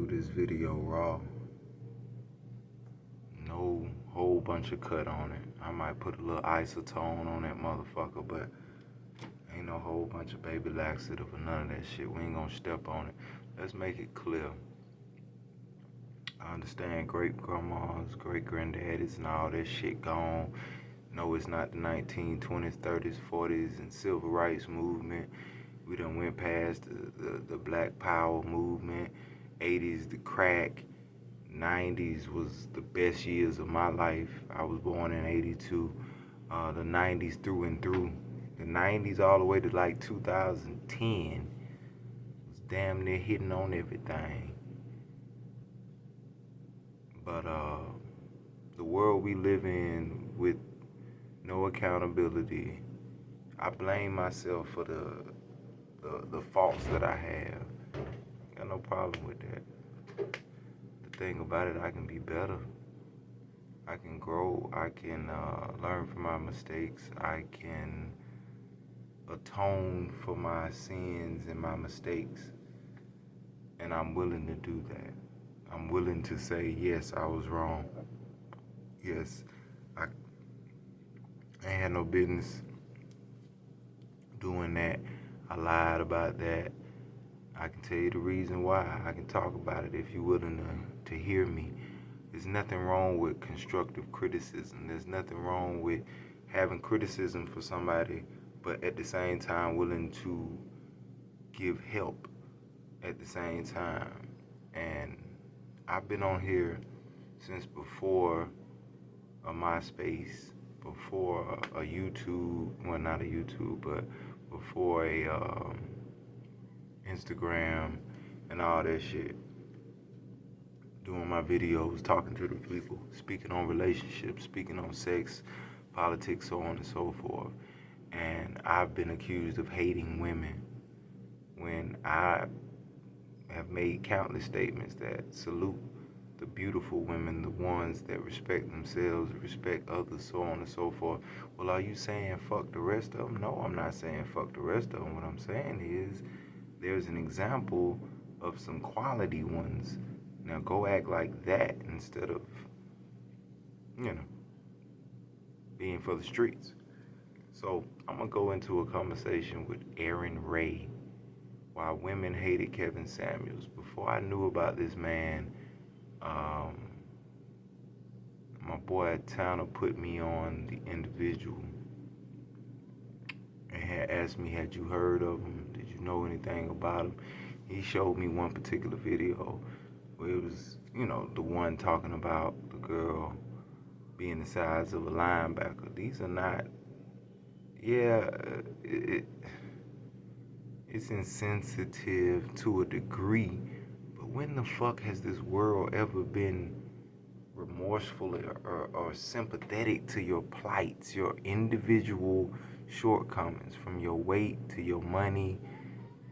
do this video raw. No whole bunch of cut on it. I might put a little isotone on that motherfucker, but ain't no whole bunch of baby laxative or none of that shit. We ain't gonna step on it. Let's make it clear. I understand great grandmas, great granddaddies, and all that shit gone. No, it's not the 1920s, 30s, 40s, and civil rights movement. We done went past the Black Power movement. 80s, the crack. 90s was the best years of my life. I was born in 82. The 90s through and through. The 90s all the way to like 2010 was damn near hitting on everything. But the world we live in with no accountability, I blame myself for the faults that I have. Got no problem with that. The thing about it, I can be better. I can grow. I can learn from my mistakes. I can atone for my sins and my mistakes. And I'm willing to do that. I'm willing to say, yes, I was wrong. Yes, I ain't had no business doing that. I lied about that. I can tell you the reason why. I can talk about it if you're willing to hear me. There's nothing wrong with constructive criticism. There's nothing wrong with having criticism for somebody, but at the same time willing to give help at the same time. And I've been on here since before a MySpace, before a YouTube, well, not a YouTube, but before a Instagram and all that shit. Doing my videos, talking to the people, speaking on relationships, speaking on sex, politics, so on and so forth. And I've been accused of hating women when I have made countless statements that salute the beautiful women, the ones that respect themselves, respect others, so on and so forth. Well, are you saying fuck the rest of them? No, I'm not saying fuck the rest of them. What I'm saying is there's an example of some quality ones. Now go act like that instead of, being for the streets. So I'm going to go into a conversation with Aaron Ray. Why women hated Kevin Samuels. Before I knew about this man, my boy Tanner put me on the individual and had asked me, had you heard of him? Did you know anything about him? He showed me one particular video where it was, the one talking about the girl being the size of a linebacker. These are not, it's insensitive to a degree, but when the fuck has this world ever been remorseful or sympathetic to your plights, your individual shortcomings, from your weight to your money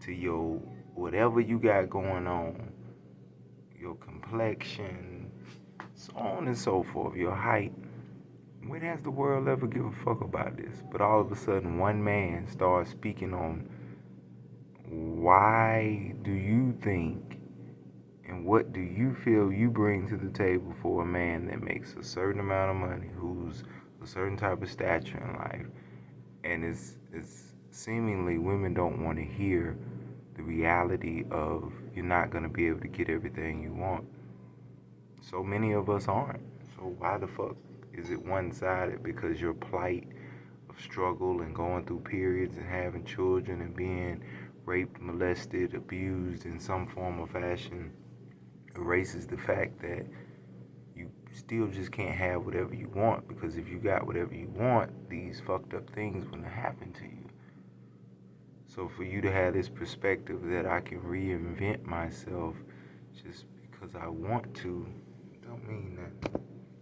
to your whatever you got going on, your complexion, so on and so forth, your height? When has the world ever give a fuck about this? But all of a sudden, one man starts speaking on why do you think and what do you feel you bring to the table for a man that makes a certain amount of money, who's a certain type of stature in life, and it's seemingly women don't want to hear the reality of you're not going to be able to get everything you want. So many of us aren't. So why the fuck is it one-sided? Because your plight of struggle and going through periods and having children and being raped, molested, abused in some form or fashion erases the fact that you still just can't have whatever you want, because if you got whatever you want, these fucked up things wouldn't happen to you. So for you to have this perspective that I can reinvent myself just because I want to, don't mean that.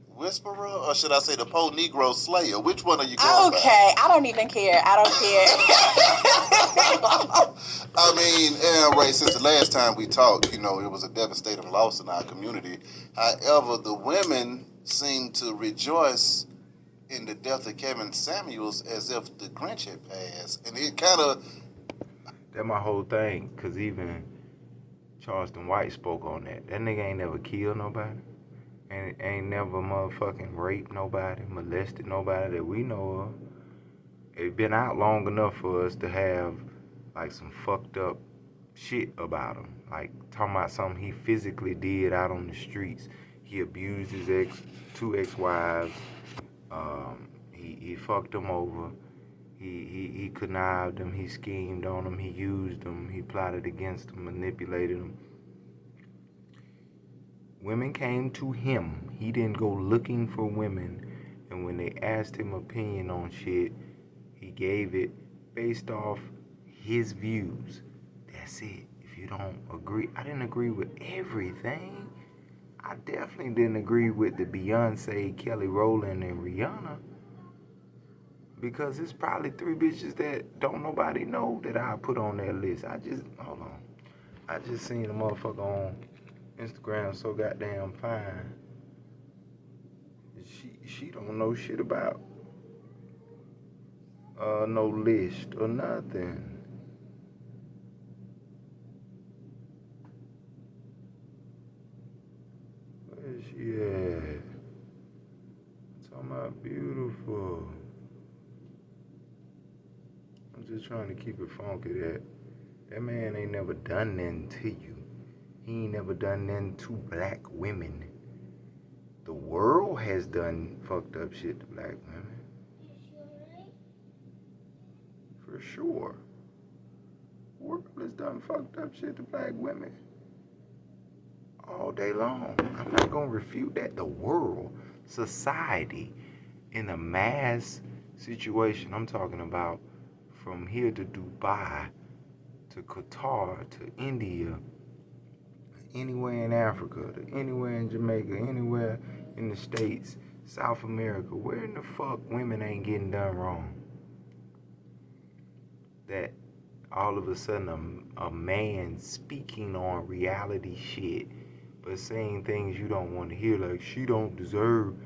Whisperer, or should I say the Po Negro Slayer? Which one are you going by? Okay, I don't even care. I don't care. I mean, Aaron Ray, since the last time we talked, it was a devastating loss in our community. However, the women seem to rejoice in the death of Kevin Samuels as if the Grinch had passed. And it kind of... That's my whole thing, because even Charleston White spoke on that. That nigga ain't never killed nobody. And ain't never motherfucking raped nobody, molested nobody that we know of. It been out long enough for us to have like some fucked up shit about him. Like talking about something he physically did out on the streets. He abused his two ex-wives. He fucked them over. He connived them. He schemed on them. He used them. He plotted against them, manipulated them. Women came to him. He didn't go looking for women. And when they asked him opinion on shit, he gave it based off his views. That's it. If you don't agree, I didn't agree with everything. I definitely didn't agree with the Beyonce, Kelly Rowland, and Rihanna. Because it's probably 3 bitches that don't nobody know that I put on that list. Hold on. I just seen a motherfucker on Instagram so goddamn fine. She don't know shit about no list or nothing. Where's she at? Talking about beautiful. I'm just trying to keep it funky that man ain't never done nothing to you. He ain't never done nothing to black women. The world has done fucked up shit to black women. For sure. The world has done fucked up shit to black women. All day long. I'm not gonna refute that. The world, society, in a mass situation, I'm talking about from here to Dubai, to Qatar, to India, anywhere in Africa, to anywhere in Jamaica, anywhere in the States, South America, where in the fuck women ain't getting done wrong? That all of a sudden a man speaking on reality shit, but saying things you don't want to hear, like she don't deserve.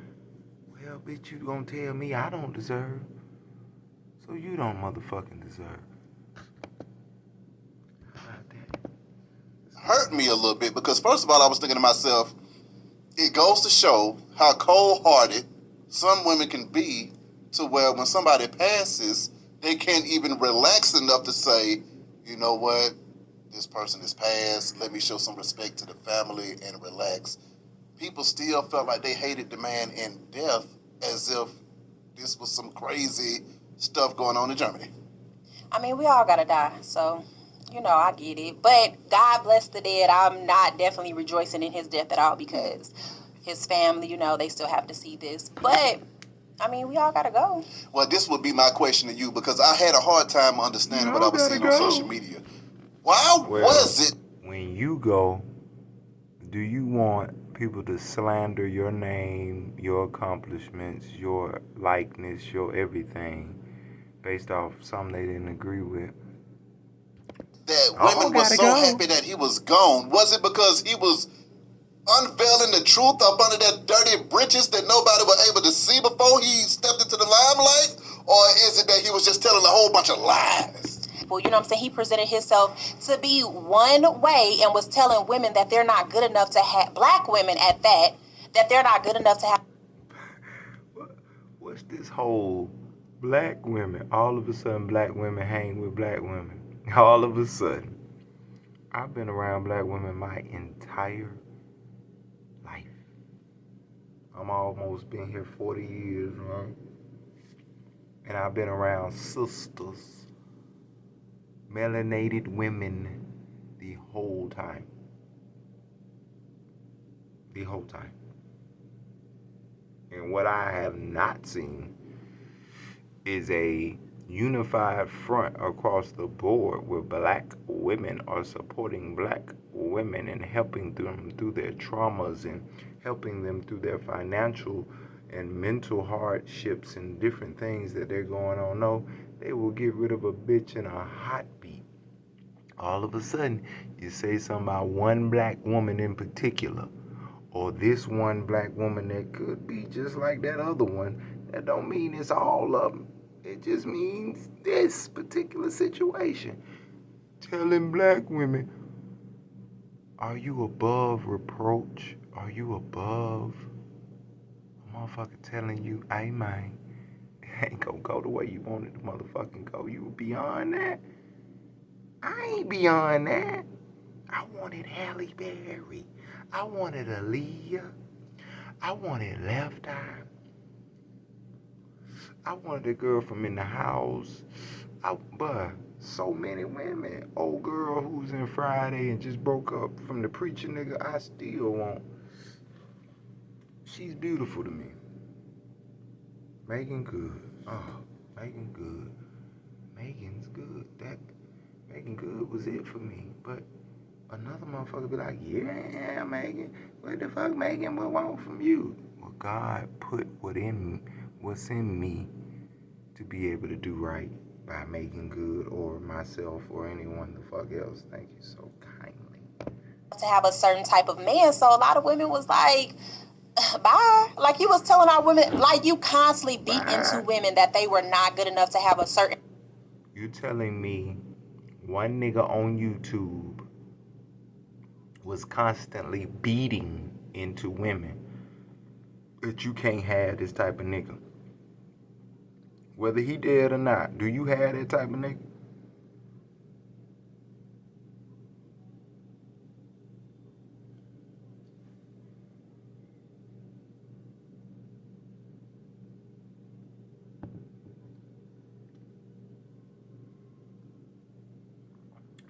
Well, bitch, you gonna tell me I don't deserve, so you don't motherfucking deserve. How about that? Hurt me a little bit because first of all, I was thinking to myself, it goes to show how cold-hearted some women can be to where when somebody passes, they can't even relax enough to say, you know what, this person is passed, let me show some respect to the family and relax. People still felt like they hated the man in death as if this was some crazy stuff going on in Germany. I mean, we all gotta die, so I get it. But God bless the dead. I'm not definitely rejoicing in his death at all because his family, they still have to see this. But I mean, we all gotta go. Well, this would be my question to you because I had a hard time understanding what I was seeing on social media. Why was it? When you go, do you want people to slander your name, your accomplishments, your likeness, your everything, based off something they didn't agree with? That women were so happy that he was gone. Was it because he was unveiling the truth up under that dirty britches that nobody was able to see before he stepped into the limelight? Or is it that he was just telling a whole bunch of lies? Well, you know what I'm saying? He presented himself to be one way and was telling women that they're not good enough to have, black women at that they're not good enough to have. What's this whole black women? All of a sudden, black women hang with black women. All of a sudden. I've been around black women my entire life. I'm almost been here 40 years, right? And I've been around sisters, melanated women the whole time. The whole time. And what I have not seen is a unified front across the board where black women are supporting black women and helping them through their traumas and helping them through their financial and mental hardships and different things that they're going on. No, they will get rid of a bitch in a heartbeat. All of a sudden, you say something about one black woman in particular, or this one black woman that could be just like that other one. That don't mean it's all of them. It just means this particular situation. Telling black women, Are you above reproach? Are you above a motherfucker telling you, hey man, it ain't gonna go the way you wanted to motherfucking go? You beyond that? I ain't beyond that. I wanted Halle Berry. I wanted Aaliyah. I wanted Left Eye. I wanted a girl from In the House. But so many women. Old girl who's in Friday and just broke up from the preacher nigga, I still want. She's beautiful to me. Megan Good. Oh, Megan Good. Megan's good. That Megan Good was it for me. But another motherfucker be like, yeah, Megan. What the fuck, Megan? What want from you? Well, God put what's in me to be able to do right by Megan Good or myself or anyone the fuck else. Thank you so kindly. To have a certain type of man. So a lot of women was like, bye. Like you was telling our women, like you constantly beat into women that they were not good enough to have a certain. You telling me one nigga on YouTube was constantly beating into women that you can't have this type of nigga? Whether he dead or not, do you have that type of nigga?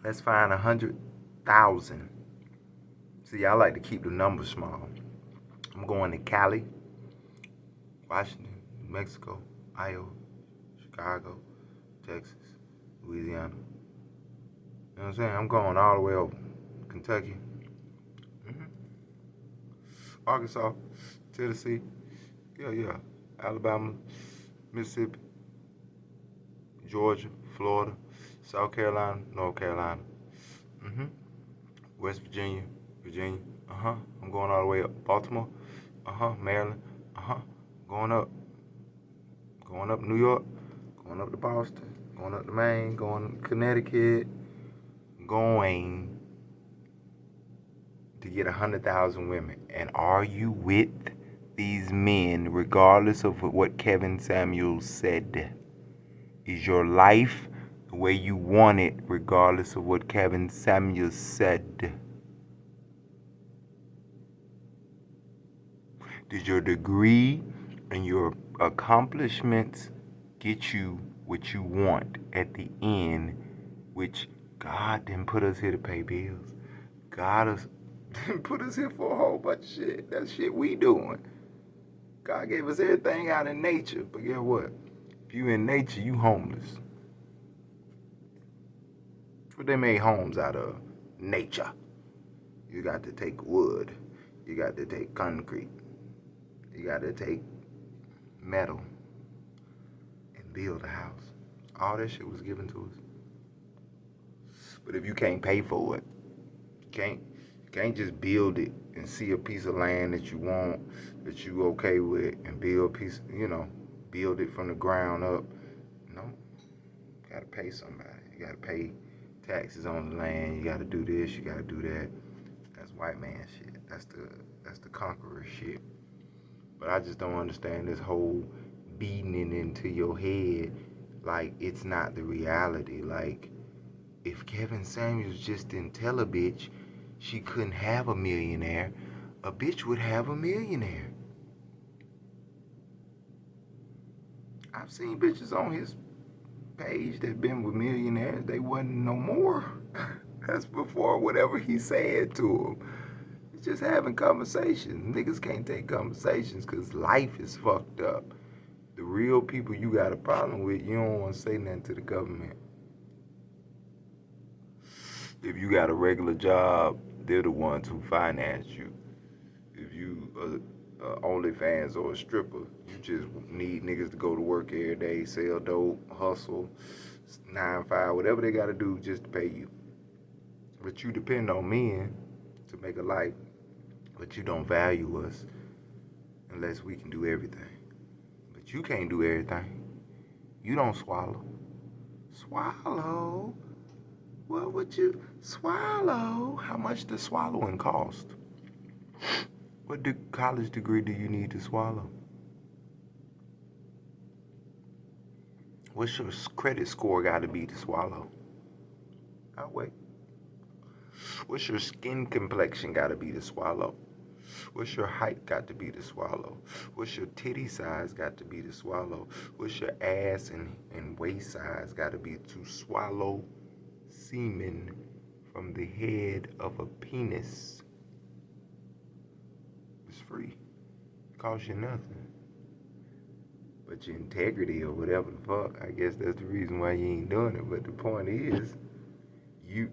Let's find 100,000. See, I like to keep the numbers small. I'm going to Cali, Washington, New Mexico, Iowa, Chicago, Texas, Louisiana. You know what I'm saying? I'm going all the way over. Kentucky, Arkansas, Tennessee, yeah. Alabama, Mississippi, Georgia, Florida, South Carolina, North Carolina, West Virginia, Virginia, I'm going all the way up. Baltimore, Maryland, going up. Going up New York, going up to Boston, going up to Maine, going to Connecticut, going to get 100,000 women. And are you with these men, regardless of what Kevin Samuels said? Is your life the way you want it, regardless of what Kevin Samuels said? Did your degree and your accomplishments get you what you want at the end, which God didn't put us here to pay bills. God didn't put us here for a whole bunch of shit. That's shit we doing. God gave us everything out in nature, but guess what? If you in nature, you homeless. What they made homes out of? Nature. You got to take wood. You got to take concrete. You got to take metal and build a house. All that shit was given to us. But if you can't pay for it, you can't just build it and see a piece of land that you want, that you okay with, and build build it from the ground up. No, you gotta pay somebody. You gotta pay taxes on the land. You gotta do this. You gotta do that. That's white man shit. That's the conqueror shit. But I just don't understand this whole beating it into your head like it's not the reality. Like, if Kevin Samuels just didn't tell a bitch she couldn't have a millionaire, a bitch would have a millionaire. I've seen bitches on his page that been with millionaires, they wasn't no more. That's before whatever he said to them. It's just having conversations. Niggas can't take conversations because life is fucked up. The real people you got a problem with, you don't want to say nothing to the government. If you got a regular job, they're the ones who finance you. If you are OnlyFans or a stripper, you just need niggas to go to work every day, sell dope, hustle, 9-5, whatever they got to do just to pay you. But you depend on men to make a life, but you don't value us unless we can do everything. But you can't do everything. You don't swallow. Swallow. What would you swallow? How much does swallowing cost? What college degree do you need to swallow? What's your credit score got to be to swallow? I'll wait. What's your skin complexion got to be to swallow? What's your height got to be to swallow? What's your titty size got to be to swallow? What's your ass and waist size got to be to swallow semen from the head of a penis? It's free. It costs you nothing. But your integrity or whatever the fuck, I guess that's the reason why you ain't doing it. But the point is,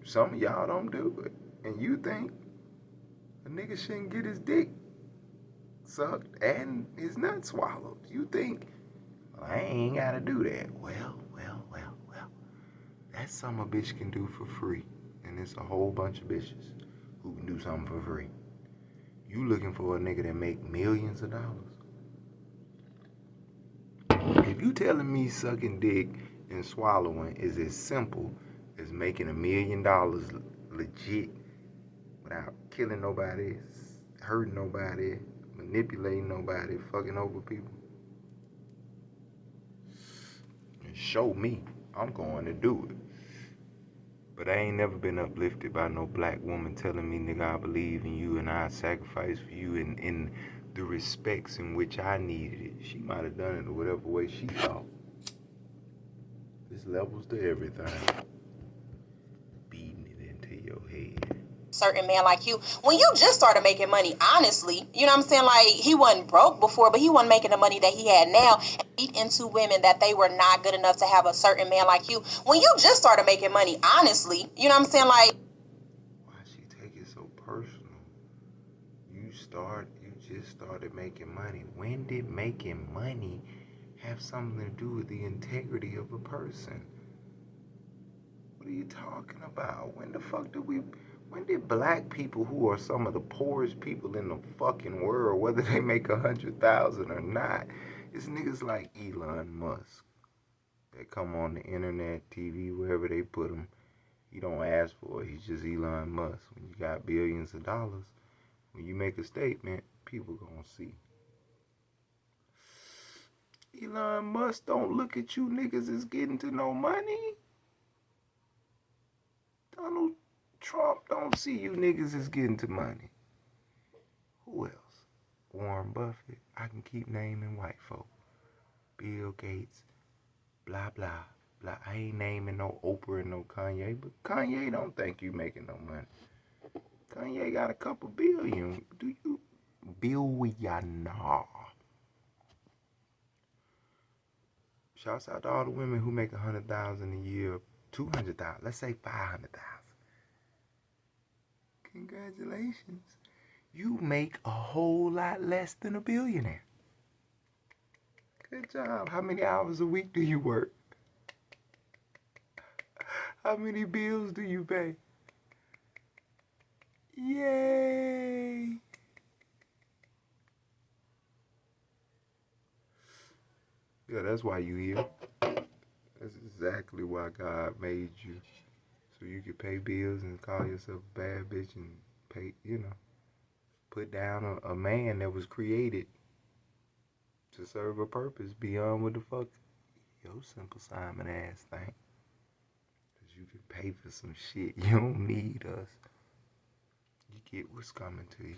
some of y'all don't do it. And you think a nigga shouldn't get his dick sucked and his nut swallowed. You think, well, I ain't gotta do that. Well. That's something a bitch can do for free. And it's a whole bunch of bitches who can do something for free. You looking for a nigga that make millions of dollars. If you telling me sucking dick and swallowing is as simple as making $1 million legit without killing nobody, hurting nobody, manipulating nobody, fucking over people, and show me, I'm going to do it. But I ain't never been uplifted by no black woman telling me, nigga, I believe in you and I sacrifice for you in the respects in which I needed it. She might have done it in whatever way she thought. There's levels to everything. Beating it into your head. Certain man like you, when you just started making money, honestly, you know what I'm saying? Like, he wasn't broke before, but he wasn't making the money that he had now. And beat into women that they were not good enough to have a certain man like you. When you just started making money, honestly, you know what I'm saying? Like, why she take it so personal? You just started making money. When did making money have something to do with the integrity of a person? What are you talking about? When did black people, who are some of the poorest people in the fucking world, whether they make 100,000 or not, it's niggas like Elon Musk that come on the internet, TV, wherever they put him. He don't ask for it. He's just Elon Musk. When you got billions of dollars, when you make a statement, people gonna see. Elon Musk don't look at you niggas as getting to no money. Donald Trump don't see you niggas as getting to money. Who else? Warren Buffett. I can keep naming white folk. Bill Gates. Blah, blah, blah. I ain't naming no Oprah and no Kanye, but Kanye don't think you making no money. Kanye got a couple billion. Do you? Billion. Shouts out to all the women who make 100,000 a year, 200,000. Let's say 500,000. Congratulations. You make a whole lot less than a billionaire. Good job. How many hours a week do you work? How many bills do you pay? Yay. Yeah, that's why you here. That's exactly why God made you. So you could pay bills and call yourself a bad bitch and pay, put down a man that was created to serve a purpose beyond what the fuck your Simple Simon ass think. Cause you can pay for some shit. You don't need us. You get what's coming to you.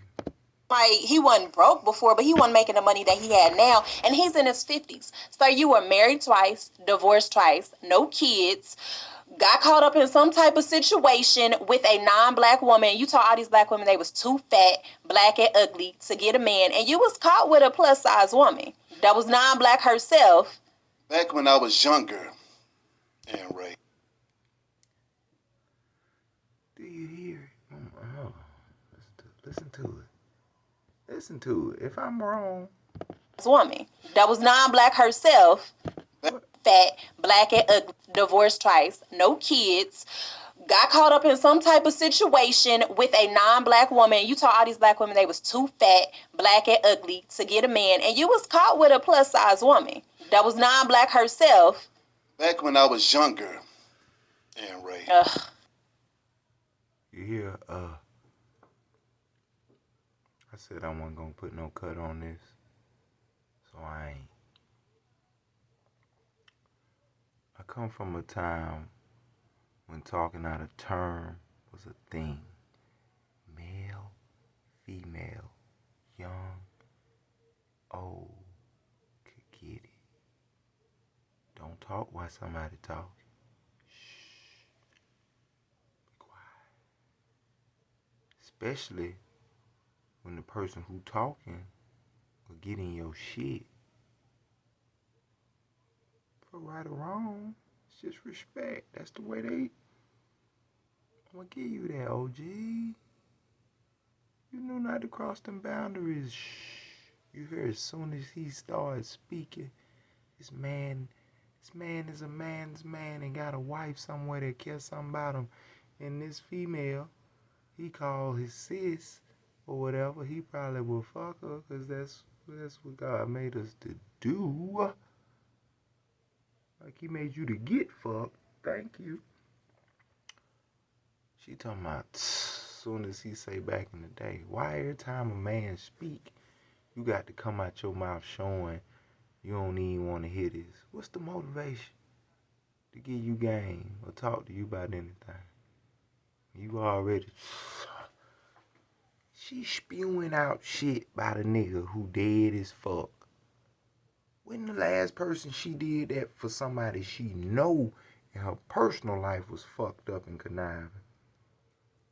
like, he wasn't broke before, but he wasn't making the money that he had now. And he's in his 50s. So you were married twice, divorced twice, no kids, got caught up in some type of situation with a non-black woman. You told all these black women they was too fat, black, and ugly to get a man. And you was caught with a plus-size woman that was non-black herself. Back when I was younger, and Ray. Do you hear it? Oh, listen to it. Listen to it. If I'm wrong. Woman that was non-black herself, fat, black, and ugly, divorced twice, no kids, got caught up in some type of situation with a non-black woman. You told all these black women they was too fat, black, and ugly to get a man. And you was caught with a plus-size woman that was non-black herself. Back when I was younger, and Ray. You hear, I said I wasn't gonna put no cut on this, so I ain't. I come from a time when talking out of term was a thing. Male, female, young, old, could get it. Don't talk while somebody talking. Shh, be quiet. Especially when the person who talking will get in your shit. For right or wrong, it's just respect. That's the way they. I'm gonna give you that, OG. You knew not to cross them boundaries. Shh. You hear as soon as he started speaking, this man is a man's man and got a wife somewhere that cares something about him. And this female, he called his sis or whatever. He probably will fuck her because that's what God made us to do. Like he made you to get fucked. Thank you. She talking about soon as he say back in the day. Why every time a man speak, you got to come out your mouth showing you don't even want to hear this? What's the motivation to give you game or talk to you about anything? You already. She spewing out shit about a nigga who dead as fuck. When the last person she did that for somebody she know and her personal life was fucked up and conniving?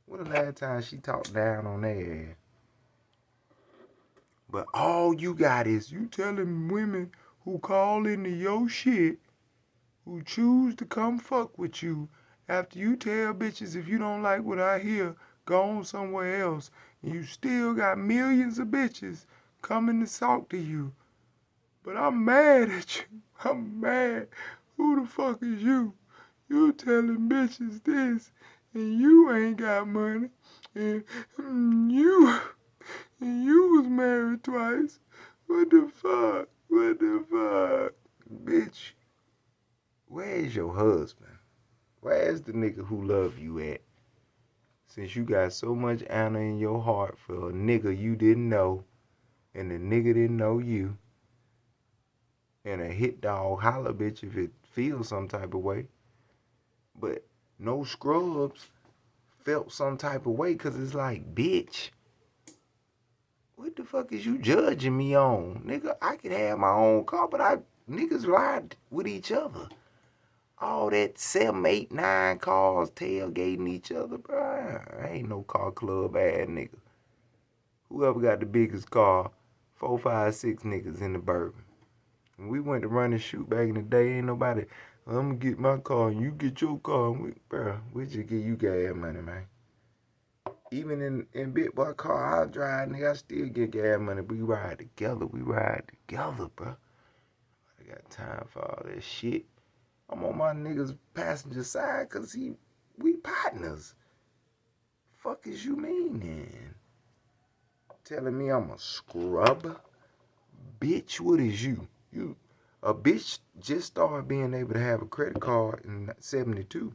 When the last time she talked down on their ass? But all you got is you telling women who call into your shit, who choose to come fuck with you, after you tell bitches if you don't like what I hear, go on somewhere else, and you still got millions of bitches coming to talk to you. But I'm mad at you. I'm mad. Who the fuck is you? You telling bitches this, and you ain't got money, and you was married twice. What the fuck? What the fuck? Bitch, where's your husband? Where's the nigga who love you at? Since you got so much honor in your heart for a nigga you didn't know, and the nigga didn't know you, and a hit dog holler bitch if it feels some type of way. But no scrubs felt some type of way because it's like, bitch, what the fuck is you judging me on? Nigga, I could have my own car, but niggas ride with each other. All that 7, 8, 9 cars tailgating each other, bro. I ain't no car club ass nigga. Whoever got the biggest car, 4, 5, 6 niggas in the bourbon. When we went to run and shoot back in the day, ain't nobody, I'm gonna get my car and you get your car. We just give you gas money, man. Even in big boy car I drive, nigga, I still get gas money. We ride together, bro. I got time for all that shit. I'm on my niggas passenger side cause we partners. Fuck is you meaning? Telling me I'm a scrub? Bitch, what is you? A bitch just started being able to have a credit card in 72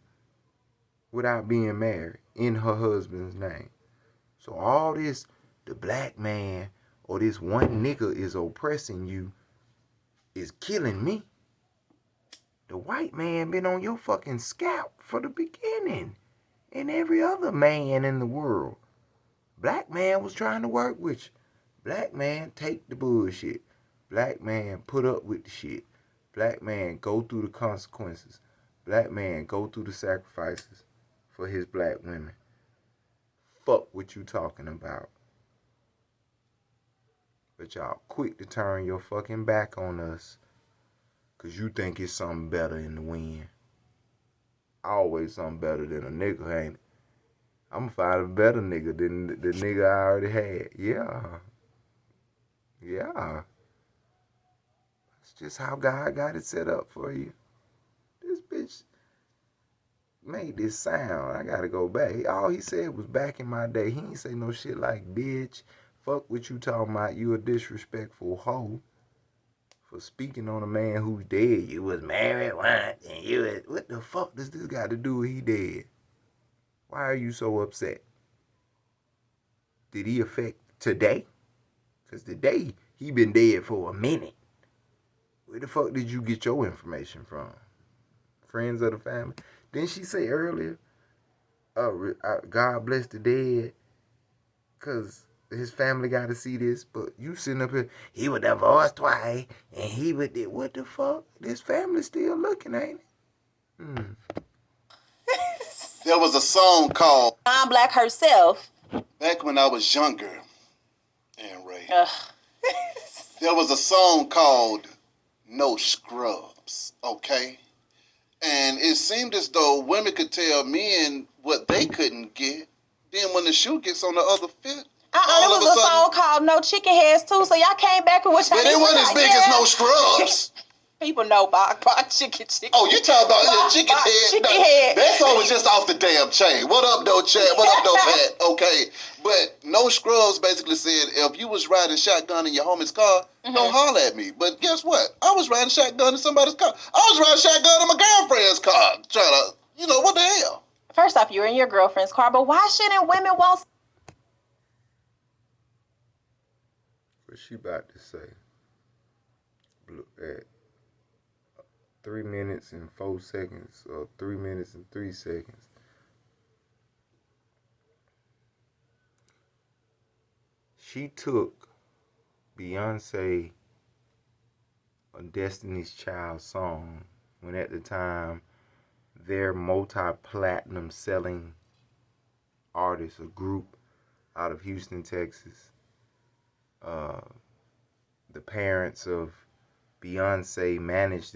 without being married in her husband's name. So all this, the black man or this one nigga is oppressing you is killing me. The white man been on your fucking scalp for the beginning. And every other man in the world. Black man was trying to work with you. Black man take the bullshit. Black man put up with the shit. Black man go through the consequences. Black man go through the sacrifices for his black women. Fuck what you talking about. But y'all quick to turn your fucking back on us because you think it's something better in the wind. Always something better than a nigga, ain't it? I'm gonna find a better nigga than the nigga I already had. Yeah. Yeah. It's just how God got it set up for you. This bitch made this sound. I gotta go back. All he said was back in my day. He ain't say no shit like, bitch, fuck what you talking about. You a disrespectful hoe for speaking on a man who's dead. You was married once and you was, what the fuck does this got to do with he dead? Why are you so upset? Did he affect today? Because today, he been dead for a minute. Where the fuck did you get your information from? Friends of the family? Didn't she say earlier, God bless the dead, because his family got to see this, but you sitting up here, he was divorced twice, and he would, what the fuck? This family still looking, ain't it? There was a song called Non-black herself. back when I was younger, and Ray. Ugh. There was a song called No Scrubs, okay? And it seemed as though women could tell men what they couldn't get. Then when the shoe gets on the other foot, There all of was a a song sudden, call No Chicken Heads too, so y'all came back with what y'all but it wasn't as big as No Scrubs. People know about chicken. Oh, you talking about your chicken Bok, head? chicken No, head. that song was just off the damn chain. What up, though, Chad? What up, though, Pat? Okay, but No Scrubs basically said if you was riding shotgun in your homie's car, don't holler at me. But guess what? I was riding shotgun in somebody's car. I was riding shotgun in my girlfriend's car. Trying to, what the hell? First off, you were in your girlfriend's car, but why shouldn't women want? What she about to say? At 3 minutes and 4 seconds, or 3 minutes and 3 seconds. She took Beyonce a Destiny's Child song when at the time their multi-platinum selling artist, a group out of Houston, Texas. The parents of Beyonce managed